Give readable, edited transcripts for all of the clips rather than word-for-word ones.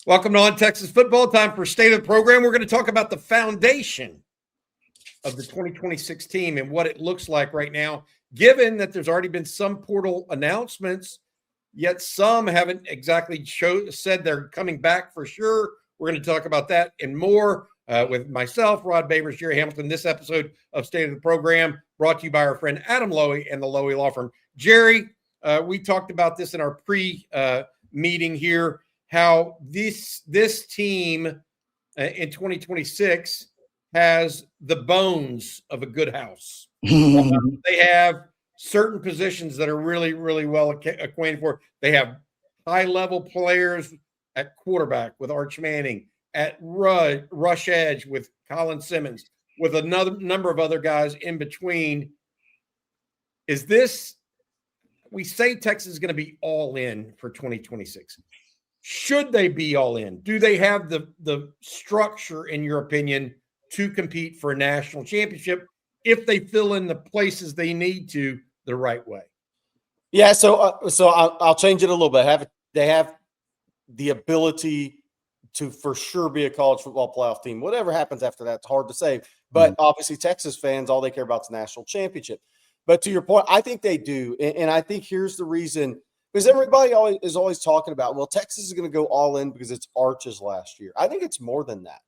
Welcome to On Texas Football. Time for State of the Program. We're going to talk about the foundation of the 2026 team and what it looks like right now, given that there's already been some portal announcements, yet some haven't exactly said they're coming back for sure. We're going to talk about that and more with myself, Rod Babers, Jerry Hamilton. This episode of State of the Program brought to you by our friend Adam Lowy and the Lowy Law Firm. Jerry, we talked about this in our pre-meeting here, how this team in 2026 has the bones of a good house. They have certain positions that are really, really well acquainted for. They have high-level players at quarterback with Arch Manning, at rush edge with Colin Simmons, with another number of other guys in between. Is this – we say Texas is going to be all in for 2026. Should they be all in? Do they have the structure, in your opinion, to compete for a national championship if they fill in the places they need to the right way? Yeah, so I'll change it a little bit. They have the ability to for sure be a college football playoff team. Whatever happens after that, it's hard to say. But obviously, Texas fans, all they care about is national championship. But to your point, I think they do, and I think here's the reason. Because everybody is always talking about, well, Texas is going to go all in because it's Arch's last year. I think it's more than that.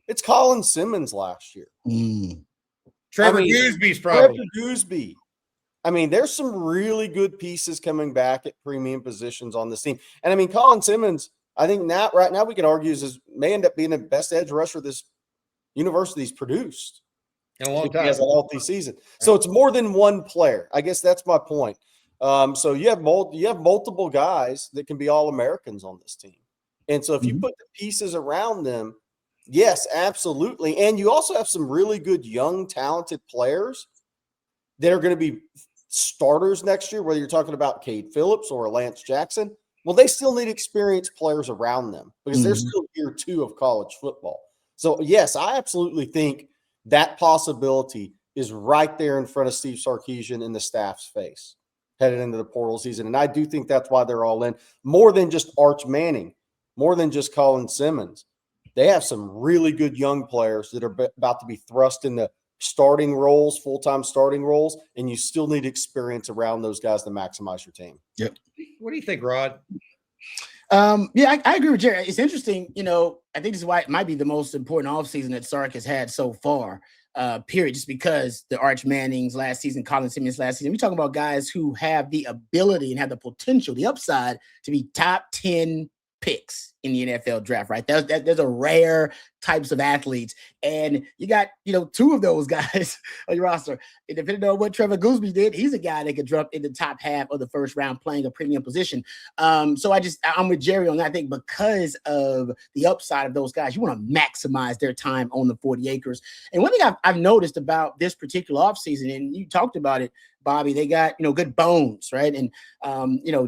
It's Colin Simmons last year. Trevor Goosby's probably. Trevor Goosby. I mean, there's some really good pieces coming back at premium positions on this team. And, I mean, Colin Simmons, I think right now we can argue may end up being the best edge rusher this university's produced. In a long time. He has a healthy season. So it's more than one player. I guess that's my point. So you have multiple guys that can be All-Americans on this team. And so if you put the pieces around them, yes, absolutely. And you also have some really good young, talented players that are going to be starters next year, whether you're talking about Cade Phillips or Lance Jackson. Well, they still need experienced players around them because they're still year 2 of college football. So, yes, I absolutely think that possibility is right there in front of Steve Sarkisian and the staff's face headed into the portal season. And I do think that's why they're all in, more than just Arch Manning, more than just Colin Simmons. They have some really good young players that are about to be thrust into starting roles, full-time starting roles, and you still need experience around those guys to maximize your team. Yep. What do you think, Rod? I agree with Jerry. It's interesting. I think this is why it might be the most important offseason that Sark has had so far. Period, just because the Arch Mannings last season, Colin Simmons last season, we're talking about guys who have the ability and have the potential, the upside to be top 10 picks in the NFL draft, right? There's a rare types of athletes. And you got, 2 of those guys on your roster. And depending on what Trevor Goosby did, he's a guy that could drop in the top half of the first round playing a premium position. So I'm with Jerry on that. I think because of the upside of those guys, you want to maximize their time on the 40 acres. And one thing I've noticed about this particular offseason, and you talked about it, Bobby, they got, good bones, right? And,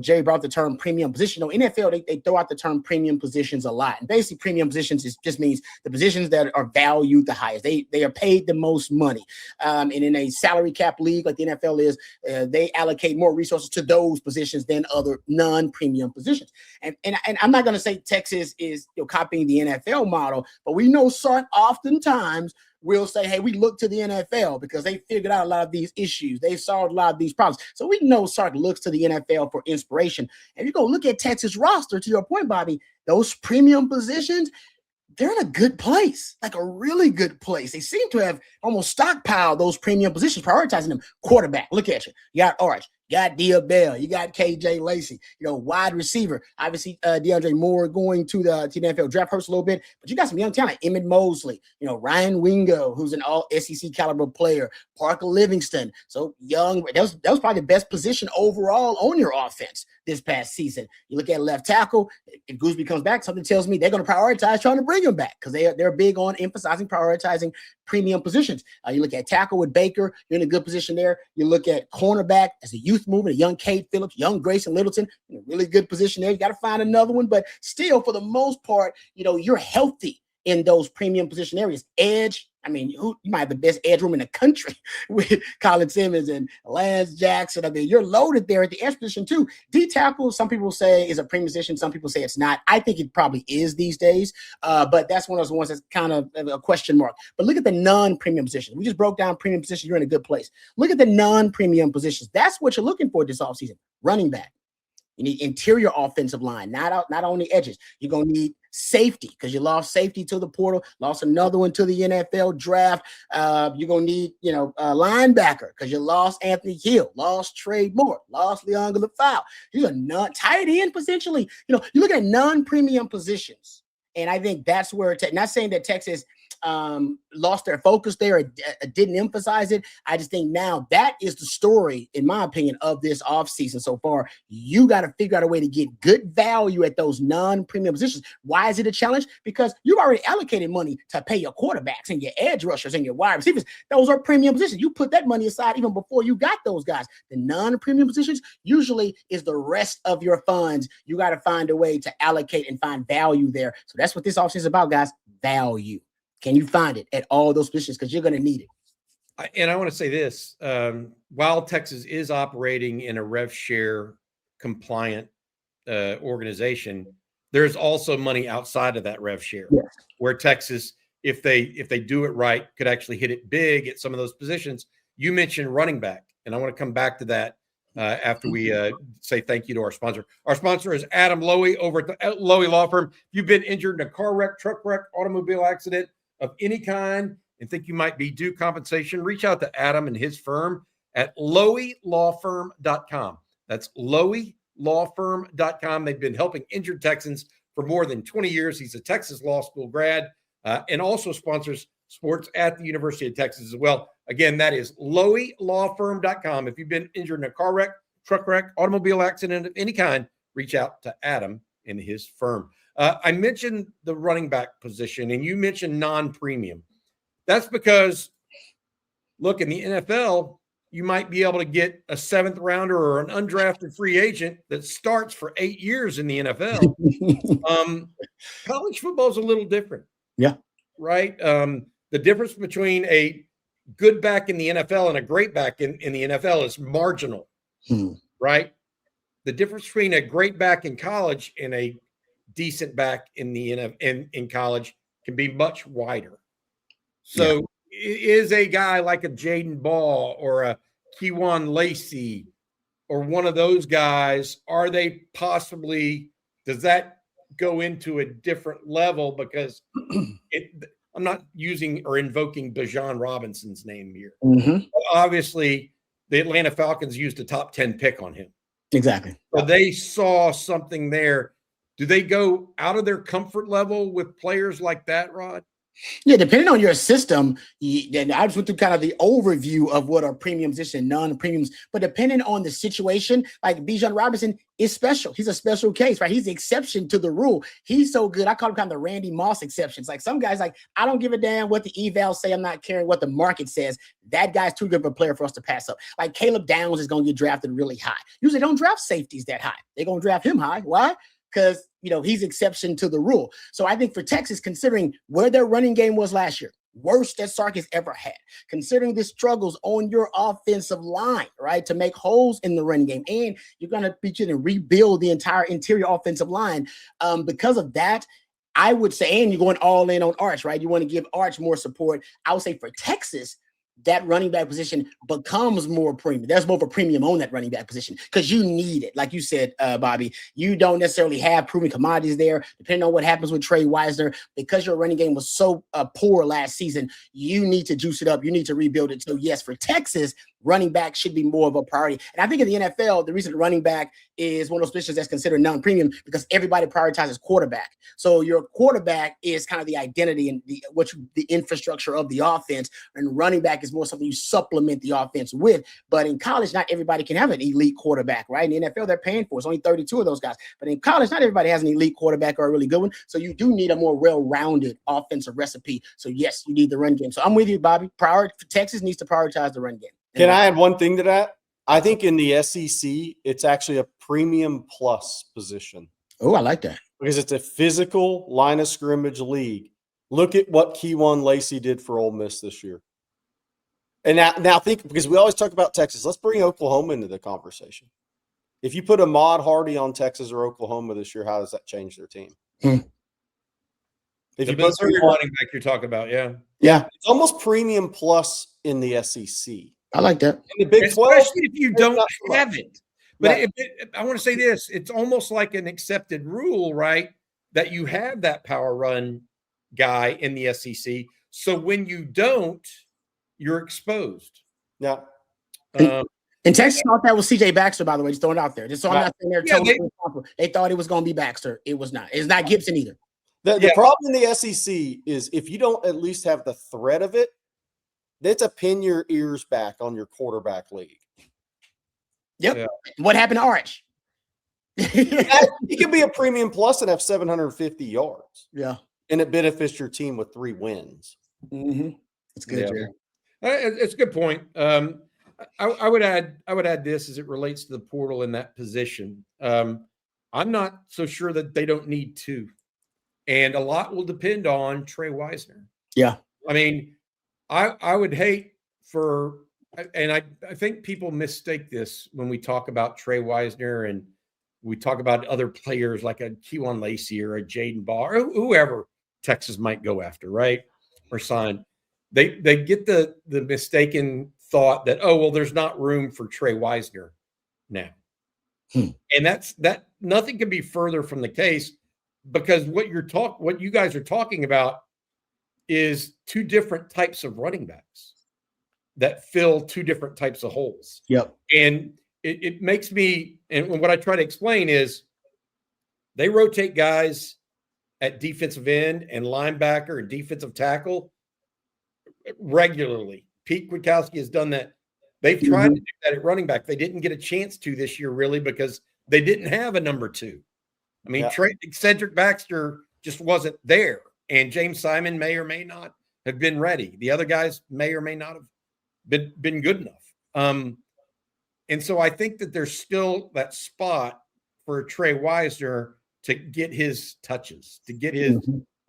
Jerry brought the term premium position. NFL, they throw out the term premium positions a lot. And basically premium positions just means the positions that are valued the highest. They are paid the most money. And in a salary cap league like the NFL is, they allocate more resources to those positions than other non-premium positions. And I'm not going to say Texas is copying the NFL model, but we know Sark oftentimes will say, hey, we look to the NFL because they figured out a lot of these issues. They solved a lot of these problems. So we know Sark looks to the NFL for inspiration. And you go look at Texas roster, to your point, Bobby, those premium positions, they're in a good place, like a really good place. They seem to have almost stockpiled those premium positions, prioritizing them. Quarterback, look at you. You got Arch. You got Bell, you got KJ Lacey, wide receiver. Obviously, DeAndre Moore going to the NFL draft hurts a little bit, but you got some young talent. Emmett Mosley, Ryan Wingo, who's an all SEC caliber player, Parker Livingston. So young, that was probably the best position overall on your offense this past season. You look at left tackle, if Goosby comes back, something tells me they're going to prioritize trying to bring him back because they're big on emphasizing prioritizing premium positions. You look at tackle with Baker, you're in a good position there. You look at cornerback as a youth movement, a young Cade Phillips, young Grayson Littleton, in a really good position there. You got to find another one, but still, for the most part, you're healthy in those premium position areas. Edge, I mean, you might have the best edge room in the country with Colin Simmons and Lance Jackson. I mean, you're loaded there at the edge position too. D tackle, some people say is a premium position. Some people say it's not. I think it probably is these days, but that's one of those ones that's kind of a question mark. But look at the non-premium positions. We just broke down premium positions. You're in a good place. Look at the non-premium positions. That's what you're looking for this offseason. Running back. You need interior offensive line, not on the edges. You're going to need safety because you lost safety to the portal, lost another one to the NFL draft. You're going to need, a linebacker because you lost Anthony Hill, lost Trey Moore, lost Leon Galafau. These are not tight end potentially. You look at non-premium positions, and I think that's where not saying that Texas lost their focus there or didn't emphasize it. I just think now that is the story, in my opinion, of this offseason so far. You got to figure out a way to get good value at those non-premium positions. Why is it a challenge? Because you've already allocated money to pay your quarterbacks and your edge rushers and your wide receivers. Those are premium positions. You put that money aside even before you got those guys. The non-premium positions usually is the rest of your funds. You got to find a way to allocate and find value there. So that's what this offseason is about, guys. Value. Can you find it at all those positions? Because you're going to need it. And I want to say this, while Texas is operating in a rev share compliant organization, there's also money outside of that rev share where Texas, if they do it right, could actually hit it big at some of those positions. You mentioned running back, and I want to come back to that after we say thank you to our sponsor. Our sponsor is Adam Lowy over at the Lowy Law Firm. If you've been injured in a car wreck, truck wreck, automobile accident of any kind and think you might be due compensation, reach out to Adam and his firm at loweylawfirm.com. That's loweylawfirm.com. They've been helping injured Texans for more than 20 years. He's a Texas Law School grad and also sponsors sports at the University of Texas as well. Again, that is loweylawfirm.com. If you've been injured in a car wreck, truck wreck, automobile accident of any kind, reach out to Adam and his firm. I mentioned the running back position, and you mentioned non-premium. That's because, look, in the NFL, you might be able to get a seventh rounder or an undrafted free agent that starts for 8 years in the NFL. College football is a little different. Yeah. Right? The difference between a good back in the NFL and a great back in the NFL is marginal. Right? The difference between a great back in college and a decent back in the in college can be much wider. So is a guy like a Jaden Ball or a Kewan Lacey or one of those guys, are they possibly, does that go into a different level? Because I'm not using or invoking Bijan Robinson's name here. But obviously, the Atlanta Falcons used a top 10 pick on him. Exactly. So they saw something there. Do they go out of their comfort level with players like that, Rod? Yeah, depending on your system, then I just went through kind of the overview of what are premiums and non-premiums. But depending on the situation, like Bijan Robinson is special. He's a special case, right? He's the exception to the rule. He's so good. I call him kind of the Randy Moss exceptions. Like some guys, like, I don't give a damn what the evals say. I'm not caring what the market says. That guy's too good of a player for us to pass up. Like Caleb Downs is going to get drafted really high. Usually don't draft safeties that high. They're going to draft him high. Why? Because, he's exception to the rule. So I think for Texas, considering where their running game was last year, worst that Sark has ever had, considering the struggles on your offensive line, right, to make holes in the running game, and you're going to be trying to rebuild the entire interior offensive line. Because of that, I would say, and you're going all in on Arch, right? You want to give Arch more support. I would say for Texas, that running back position becomes more premium. There's more of a premium on that running back position because you need it. Like you said, Bobby, you don't necessarily have proven commodities there. Depending on what happens with Trey Wisner, because your running game was so poor last season, you need to juice it up. You need to rebuild it. So yes, for Texas, running back should be more of a priority. And I think in the NFL, the reason running back is one of those positions that's considered non-premium because everybody prioritizes quarterback. So your quarterback is kind of the identity and the infrastructure of the offense, and running back is more something you supplement the offense with. But in college, not everybody can have an elite quarterback, right? In the NFL, they're paying for it. It's only 32 of those guys. But in college, not everybody has an elite quarterback or a really good one. So you do need a more well-rounded offensive recipe. So yes, you need the run game. So I'm with you, Bobby. Texas needs to prioritize the run game. Can I add one thing to that? I think in the SEC, it's actually a premium plus position. Oh, I like that. Because it's a physical line of scrimmage league. Look at what Kejuan Lacey did for Ole Miss this year. And now think, because we always talk about Texas, let's bring Oklahoma into the conversation. If you put Ahmad Hardy on Texas or Oklahoma this year, how does that change their team? If the you put Missouri running back you're talking about, yeah. It's almost premium plus in the SEC. I like that. In the Big 12, especially if you don't have it. But Right. I want to say this: it's almost like an accepted rule, right? That you have that power run guy in the SEC. So when you don't, you're exposed. Yeah. And Texas thought that was CJ Baxter, by the way, just throwing it out there. Just so I'm not saying they're totally responsible. They thought it was going to be Baxter. It was not. It's not Gibson either. The problem in the SEC is if you don't at least have the threat of it, that's a pin your ears back on your quarterback league. Yep. Yeah. What happened to Arch? He could be a premium plus and have 750 yards. Yeah. And it benefits your team with 3 wins. Mm-hmm. It's good, Jerry. It's a good point. I would add this as it relates to the portal in that position. I'm not so sure that they don't need to. And a lot will depend on Trey Wisner. Yeah. I mean, I would hate for, and I think people mistake this when we talk about Trey Wisner and we talk about other players like a Kejuan Lacey or a Jaden Ball or whoever Texas might go after, right? Or sign. They get the mistaken thought that, oh, well, there's not room for Trey Wisner now. And that nothing can be further from the case, because what you guys are talking about is 2 different types of running backs that fill 2 different types of holes. Yep. And it makes me, and what I try to explain is they rotate guys at defensive end and linebacker and defensive tackle regularly. Pete Kwiatkowski has done that. They've tried to do that at running back. They didn't get a chance to this year, really, because they didn't have a number 2. I mean, Cedric Baxter just wasn't there, and James Simon may or may not have been ready. The other guys may or may not have been good enough. And so I think that there's still that spot for Trey Wisner to get his touches, to get his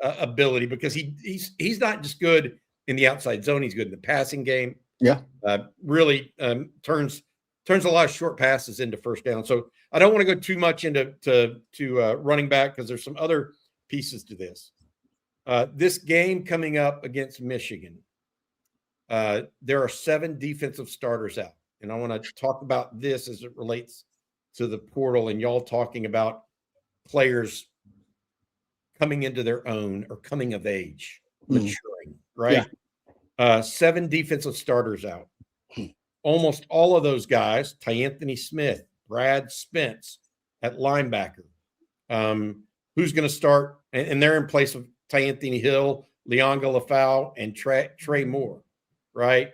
ability, because he's not just good in the outside zone. He's good in the passing game. Yeah. Really turns a lot of short passes into first down. So I don't want to go too much into running back, because there's some other pieces to this. This game coming up against Michigan, there are 7 defensive starters out. And I want to talk about this as it relates to the portal and y'all talking about players coming into their own or coming of age, maturing, right? Yeah. 7 defensive starters out. Almost all of those guys, Tyanthony Smith, Brad Spence at linebacker. Who's going to start? And they're in place of Tyanthony Hill, Leonga Lafau, and Trey Moore, right?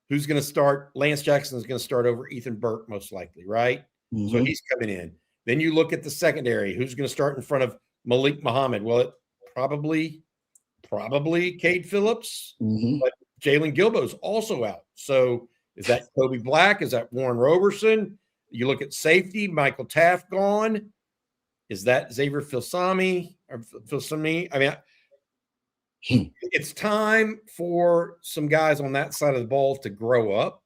Who's going to start? Lance Jackson is going to start over Ethan Burke, most likely, right? So he's coming in. Then you look at the secondary. Who's going to start in front of Malik Muhammad? Well, it probably Cade Phillips, but Jalen Gilbo's also out. So is that Kobe Black? Is that Warren Roberson? You look at safety, Michael Taft gone. Is that Xavier Filsami? I mean, it's time for some guys on that side of the ball to grow up.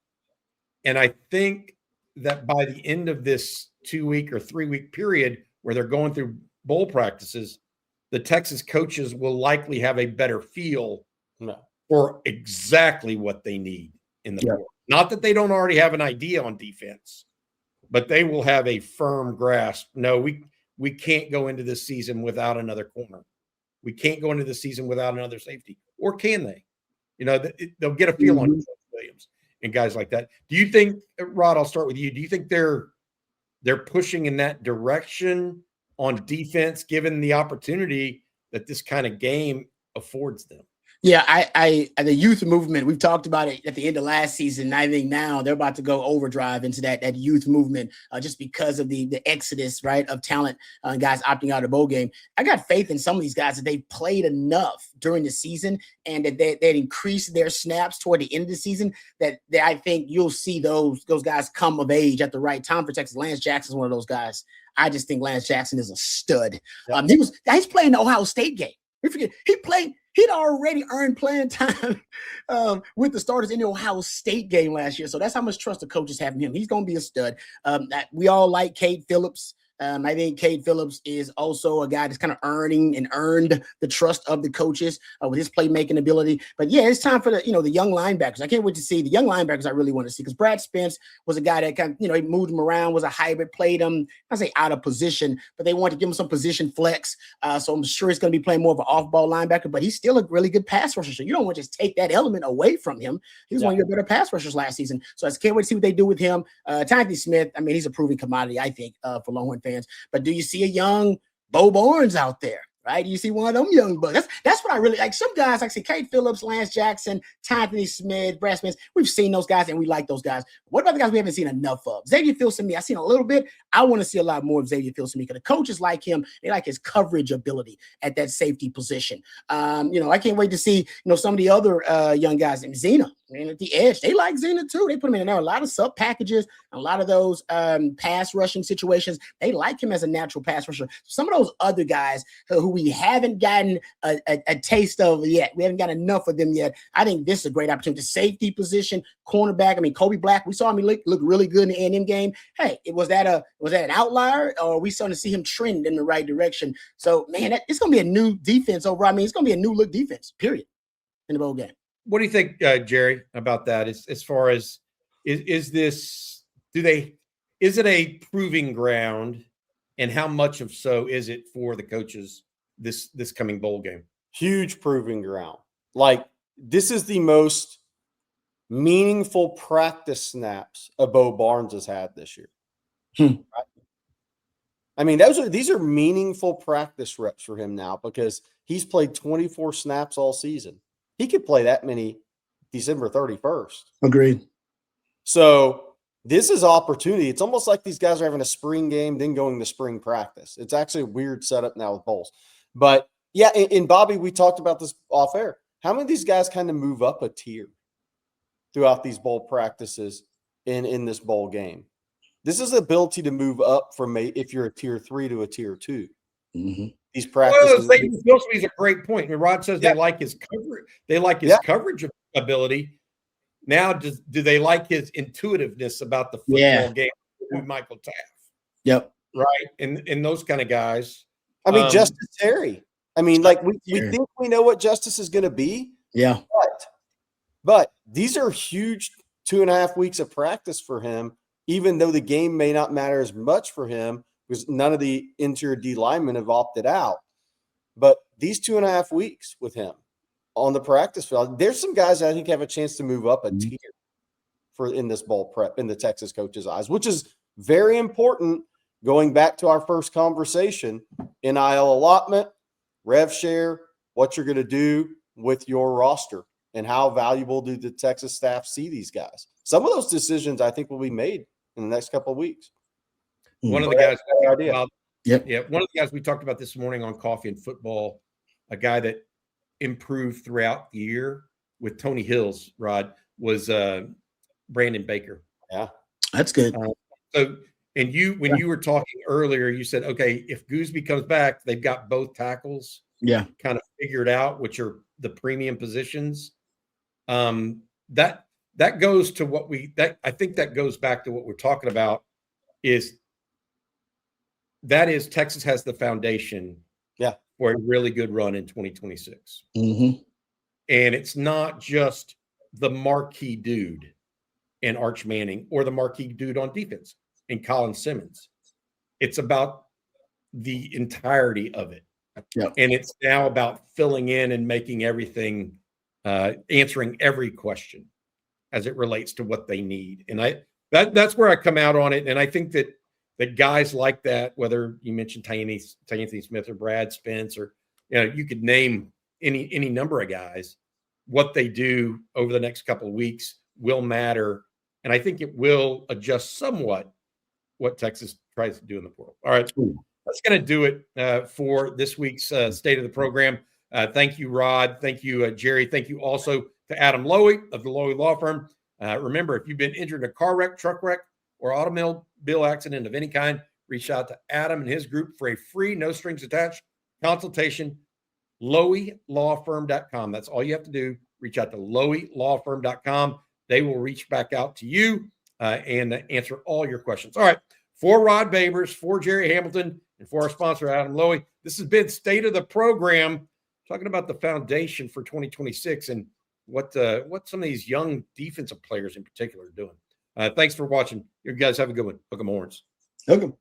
And I think that by the end of this 2-week or 3-week period where they're going through bowl practices, the Texas coaches will likely have a better feel for exactly what they need in the board. Not that they don't already have an idea on defense, but they will have a firm grasp. No, we can't go into this season without another corner. We can't go into the season without another safety. Or can they? You know, they'll get a feel on Williams and guys like that. Do you think, Rod, I'll start with you. Do you think they're pushing in that direction on defense, given the opportunity that this kind of game affords them? Yeah, I the youth movement, we've talked about it at the end of last season. I think now they're about to go overdrive into that youth movement just because of the exodus, right, of talent and guys opting out of the bowl game. I got faith in some of these guys that they've played enough during the season and that they'd increase their snaps toward the end of the season that I think you'll see those guys come of age at the right time for Texas. Lance Jackson's one of those guys. I just think Lance Jackson is a stud. He's playing the Ohio State game. We forget he played he'd already earned playing time with the starters in the Ohio State game last year. So that's how much trust the coaches have in him. He's going to be a stud. We all like Cade Phillips. I think Cade Phillips is also a guy that's kind of earned the trust of the coaches with his playmaking ability. But yeah, it's time for the young linebackers. I can't wait to see the young linebackers. I really want to see, because Brad Spence was a guy that kind of, he moved him around, was a hybrid, played him, I say out of position, but they wanted to give him some position flex. So I'm sure he's going to be playing more of an off-ball linebacker, but he's still a really good pass rusher. So you don't want to just take that element away from him. He was one of your better pass rushers last season. So I can't wait to see what they do with him. Tyree Smith, I mean, he's a proven commodity, I think, for Longhorn fans. But do you see a young Bo Barnes out there? Right? You see one of them young bucks. That's what I really like. Some guys, like I say, Cade Phillips, Lance Jackson, Tyree Smith, Brad Smith. We've seen those guys and we like those guys. What about the guys we haven't seen enough of? Xavier Filsaime, I've seen a little bit. I want to see a lot more of Xavier Filsaime because the coaches like him. They like his coverage ability at that safety position. I can't wait to see some of the other young guys. And Zena, at the edge, they like Zena too. They put him in there. A lot of sub packages, a lot of those pass rushing situations. They like him as a natural pass rusher. Some of those other guys who we haven't gotten a taste of yet. We haven't got enough of them yet. I think this is a great opportunity. The safety position, cornerback. I mean, Kobe Black, we saw him look really good in the A&M game. Hey, was that an outlier, or are we starting to see him trend in the right direction? So, man, it's going to be a new defense overall. I mean, it's going to be a new look defense, period, in the bowl game. What do you think, Jerry, about that? As far as is it a proving ground, and how much of so is it for the coaches this coming bowl game? Huge proving ground. Like, this is the most meaningful practice snaps a Bo Barnes has had this year. Right? I mean, these are meaningful practice reps for him now, because he's played 24 snaps all season. He could play that many December 31st. Agreed. So this is opportunity. It's almost like these guys are having a spring game, then going to spring practice. It's actually a weird setup now with bowls. But yeah, and Bobby, we talked about this off air. How many of these guys kind of move up a tier throughout these bowl practices in this bowl game? This is the ability to move up from if you're a tier 3 to a tier 2. Mm-hmm. These practices. Is a great point. And Rod says they like his coverage. They like his coverage ability. Now, do they like his intuitiveness about the football game with Michael Taft? Yep. Right. And those kind of guys. I mean, Justice Terry. I mean, like we think we know what Justice is going to be. Yeah. But these are huge 2.5 weeks of practice for him, even though the game may not matter as much for him because none of the interior D linemen have opted out. But these 2.5 weeks with him on the practice field, there's some guys I think have a chance to move up a tier in this bowl prep in the Texas coaches' eyes, which is very important. Going back to our first conversation, NIL allotment, rev share, what you're going to do with your roster, and how valuable do the Texas staff see these guys. Some of those decisions I think will be made in the next couple of weeks. One of the guys one of the guys we talked about this morning on Coffee and Football, a guy that improved throughout the year with Tony Hills, Rod, was Brandon Baker. Yeah, that's good. When you were talking earlier, you said, okay, if Gooseby comes back, they've got both tackles kind of figured out, which are the premium positions. That goes to I think that goes back to what we're talking about is Texas has the foundation for a really good run in 2026. Mm-hmm. And it's not just the marquee dude in Arch Manning or the marquee dude on defense in Colin Simmons. It's about the entirety of it. Yep. And it's now about filling in and making everything, answering every question as it relates to what they need. And that's where I come out on it. And I think that guys like that, whether you mentioned Tanya Smith or Brad Spence, or you could name any number of guys, what they do over the next couple of weeks will matter. And I think it will adjust somewhat what Texas tries to do in the portal. All right. That's going to do it for this week's State of the Program. Thank you, Rod. Thank you, Jerry. Thank you also to Adam Lowy of the Lowy Law Firm. Remember, if you've been injured in a car wreck, truck wreck, or automobile accident of any kind, reach out to Adam and his group for a free, no strings attached consultation. loeylawfirm.com. That's all you have to do. Reach out to loeylawfirm.com. They will reach back out to you and answer all your questions. All right. For Rod Babers, for Jerry Hamilton, and for our sponsor, Adam Lowy, this has been State of the Program, talking about the foundation for 2026 and what some of these young defensive players in particular are doing. Thanks for watching. You guys have a good one. Hook 'em horns. Hook 'em.